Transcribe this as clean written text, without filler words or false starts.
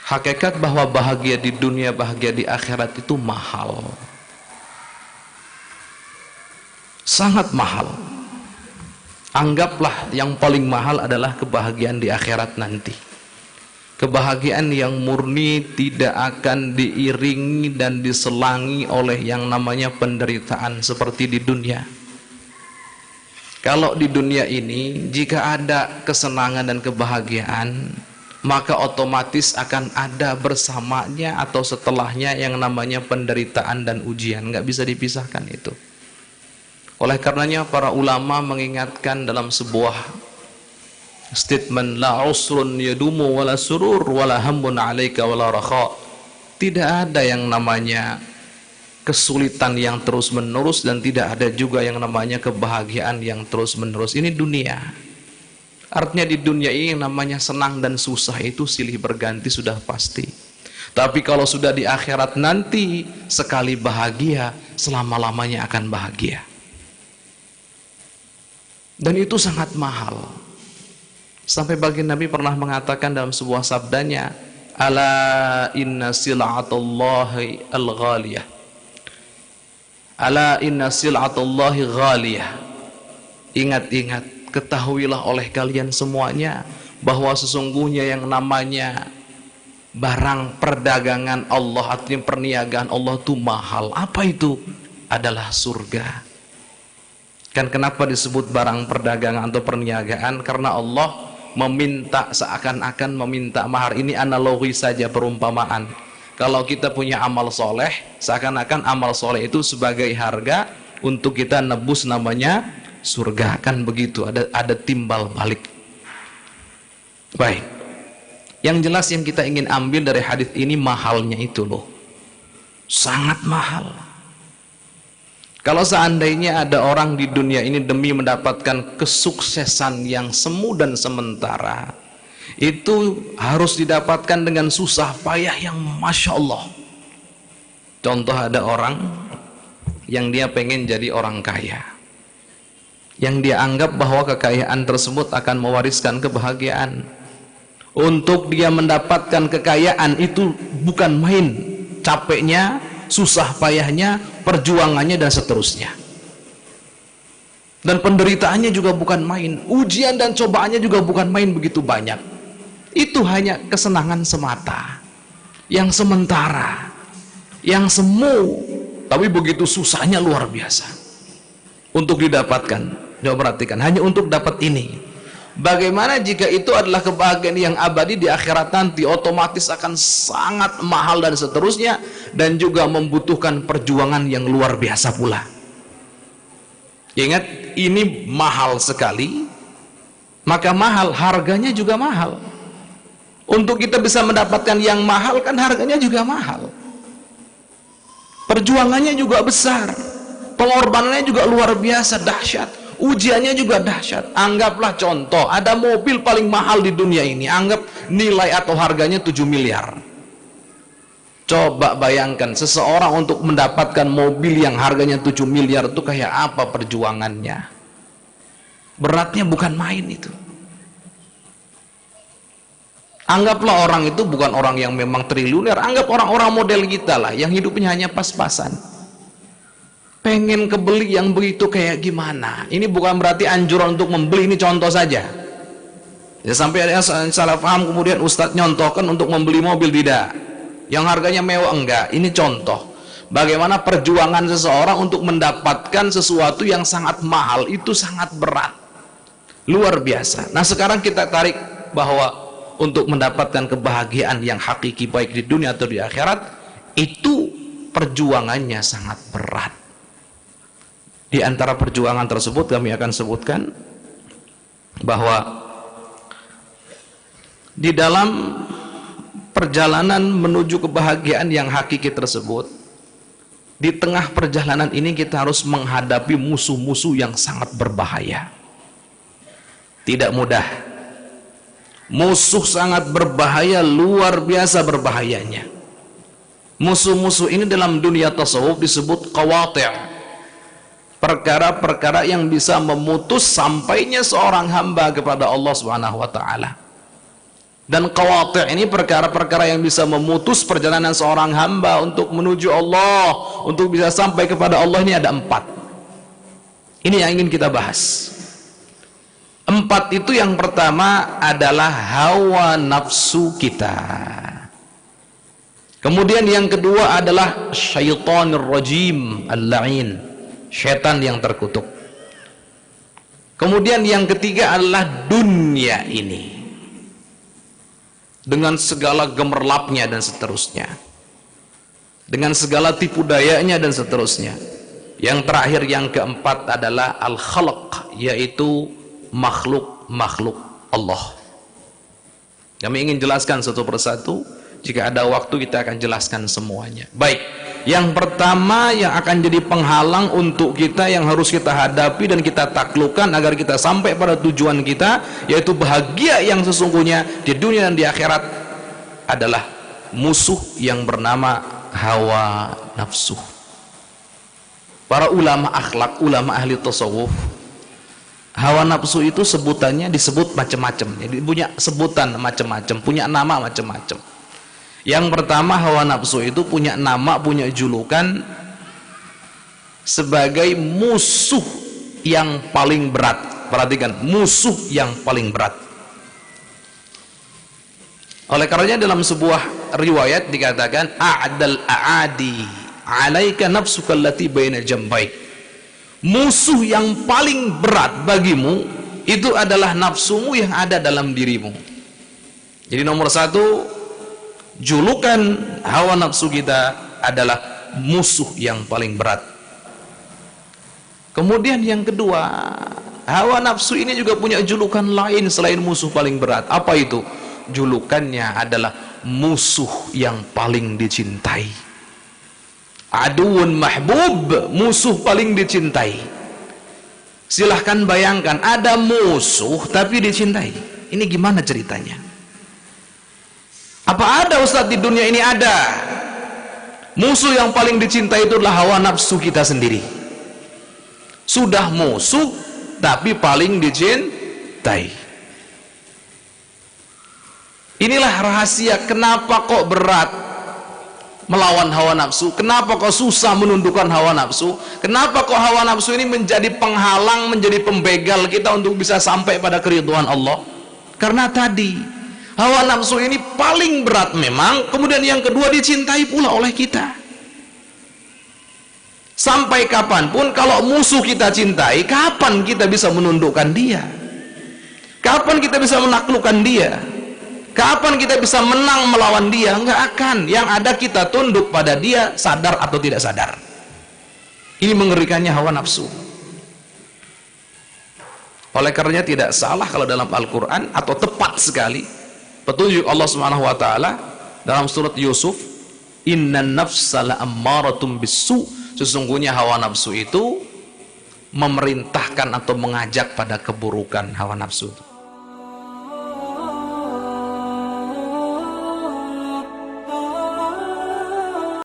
Hakikat bahwa bahagia di dunia, bahagia di akhirat itu mahal, sangat mahal. Anggaplah yang paling mahal adalah kebahagiaan di akhirat nanti. Kebahagiaan yang murni, tidak akan diiringi dan diselangi oleh yang namanya penderitaan seperti di dunia. Kalau di dunia ini, jika ada kesenangan dan kebahagiaan, maka otomatis akan ada bersamanya atau setelahnya yang namanya penderitaan dan ujian. Nggak bisa dipisahkan itu. Oleh karenanya para ulama mengingatkan dalam sebuah statement, la usrun yadumu wala surur wala hammun alaika wala rakha. Tidak ada yang namanya kesulitan yang terus menerus dan tidak ada juga yang namanya kebahagiaan yang terus menerus. Ini dunia. Artinya di dunia ini yang namanya senang dan susah itu silih berganti sudah pasti. Tapi kalau sudah di akhirat nanti, sekali bahagia, selama-lamanya akan bahagia. Dan itu sangat mahal. Sampai baginda Nabi pernah mengatakan dalam sebuah sabdanya, ala inna sil'atallahi al-ghaliyah, ala inna sil'atallahi ghaliyah. Ingat-ingat, ketahuilah oleh kalian semuanya bahwa sesungguhnya yang namanya barang perdagangan Allah, artinya perniagaan Allah itu mahal. Apa itu? Adalah surga. Kan kenapa disebut barang perdagangan atau perniagaan? Karena Allah meminta, seakan-akan meminta mahar. Ini analogi saja, perumpamaan. Kalau kita punya amal soleh, seakan-akan amal soleh itu sebagai harga untuk kita nebus namanya surga. Kan begitu, ada timbal balik. Baik, yang jelas yang kita ingin ambil dari hadis ini mahalnya itu loh, sangat mahal. Kalau seandainya ada orang di dunia ini demi mendapatkan kesuksesan yang semu dan sementara, itu harus didapatkan dengan susah payah yang Masya Allah. Contoh, ada orang yang dia pengen jadi orang kaya, yang dia anggap bahwa kekayaan tersebut akan mewariskan kebahagiaan. Untuk dia mendapatkan kekayaan itu bukan main, capeknya, susah payahnya, perjuangannya dan seterusnya. Dan penderitaannya juga bukan main, ujian dan cobaannya juga bukan main, begitu banyak. Itu hanya kesenangan semata, yang sementara, yang semu, tapi begitu susahnya luar biasa untuk didapatkan. Coba perhatikan, hanya untuk dapat ini. Bagaimana jika itu adalah kebahagiaan yang abadi di akhirat nanti? Otomatis akan sangat mahal dan seterusnya, dan juga membutuhkan perjuangan yang luar biasa pula. Ingat, ini mahal sekali, maka mahal, harganya juga mahal. Untuk kita bisa mendapatkan yang mahal, kan harganya juga mahal, perjuangannya juga besar, pengorbanannya juga luar biasa dahsyat, ujiannya juga dahsyat. Anggaplah contoh, ada mobil paling mahal di dunia ini, anggap nilai atau harganya 7 miliar. Coba bayangkan, seseorang untuk mendapatkan mobil yang harganya 7 miliar itu kayak apa perjuangannya. Beratnya bukan main itu. Anggaplah orang itu bukan orang yang memang triliuner, anggap orang-orang model kita lah, yang hidupnya hanya pas-pasan. Pengen kebeli yang begitu kayak gimana? Ini bukan berarti anjuran untuk membeli, ini contoh saja. Ya, sampai ada yang salah paham kemudian Ustadz nyontohkan untuk membeli mobil, tidak. Yang harganya mewah, enggak. Ini contoh bagaimana perjuangan seseorang untuk mendapatkan sesuatu yang sangat mahal, itu sangat berat, luar biasa. Nah, sekarang kita tarik bahwa untuk mendapatkan kebahagiaan yang hakiki baik di dunia atau di akhirat, itu perjuangannya sangat berat. Di antara perjuangan tersebut kami akan sebutkan bahwa di dalam perjalanan menuju kebahagiaan yang hakiki tersebut, di tengah perjalanan ini kita harus menghadapi musuh-musuh yang sangat berbahaya. Tidak mudah. Musuh sangat berbahaya, luar biasa berbahayanya. Musuh-musuh ini dalam dunia tasawuf disebut qawati', perkara-perkara yang bisa memutus sampainya seorang hamba kepada Allah Subhanahu wa ta'ala. Dan qawati' ini perkara-perkara yang bisa memutus perjalanan seorang hamba untuk menuju Allah, untuk bisa sampai kepada Allah. Ini ada 4. Ini yang ingin kita bahas. 4 itu, yang pertama adalah hawa nafsu kita. Kemudian yang kedua adalah syaitanir rajim al-la'in, syaitan yang terkutuk. Kemudian yang ketiga adalah dunia ini dengan segala gemerlapnya dan seterusnya, dengan segala tipu dayanya dan seterusnya. Yang terakhir, yang keempat adalah al-khalq, yaitu makhluk-makhluk Allah. Kami ingin jelaskan satu persatu. Jika ada waktu kita akan jelaskan semuanya. Baik, yang pertama yang akan jadi penghalang untuk kita, yang harus kita hadapi dan kita taklukkan agar kita sampai pada tujuan kita, yaitu bahagia yang sesungguhnya di dunia dan di akhirat, adalah musuh yang bernama hawa nafsu. Para ulama akhlak, ulama ahli tasawuf, hawa nafsu itu sebutannya disebut macam-macam. Jadi punya sebutan macam-macam, punya nama macam-macam. Yang pertama, hawa nafsu itu punya nama, punya julukan sebagai musuh yang paling berat. Perhatikan, musuh yang paling berat. Oleh karenanya dalam sebuah riwayat dikatakan, a'dal a'adi 'alaika nafsuka allati baina jambaik. Musuh yang paling berat bagimu itu adalah nafsumu yang ada dalam dirimu. Jadi nomor 1, julukan hawa nafsu kita adalah musuh yang paling berat. Kemudian yang kedua, hawa nafsu ini juga punya julukan lain selain musuh paling berat. Apa itu? Julukannya adalah musuh yang paling dicintai. Aduun mahbub, musuh paling dicintai. Silahkan bayangkan, ada musuh tapi dicintai. Ini gimana ceritanya? Apa ada Ustadz di dunia ini? Ada. Musuh yang paling dicintai itu adalah hawa nafsu kita sendiri. Sudah musuh tapi paling dicintai. Inilah rahasia kenapa kok berat melawan hawa nafsu, kenapa kok susah menundukkan hawa nafsu, kenapa kok hawa nafsu ini menjadi penghalang, menjadi pembegal kita untuk bisa sampai pada keridhaan Allah. Karena tadi hawa nafsu ini paling berat memang, kemudian yang kedua dicintai pula oleh kita. Sampai kapanpun kalau musuh kita cintai, kapan kita bisa menundukkan dia? Kapan kita bisa menaklukkan dia? Kapan kita bisa menang melawan dia? Enggak akan. Yang ada kita tunduk pada dia, sadar atau tidak sadar. Ini mengerikannya hawa nafsu. Oleh karenanya tidak salah kalau dalam Al-Quran, atau tepat sekali petunjuk Allah Subhanahu wa taala dalam surat Yusuf, innan nafsa la'ammaratum bisu, sesungguhnya hawa nafsu itu memerintahkan atau mengajak pada keburukan. Hawa nafsu itu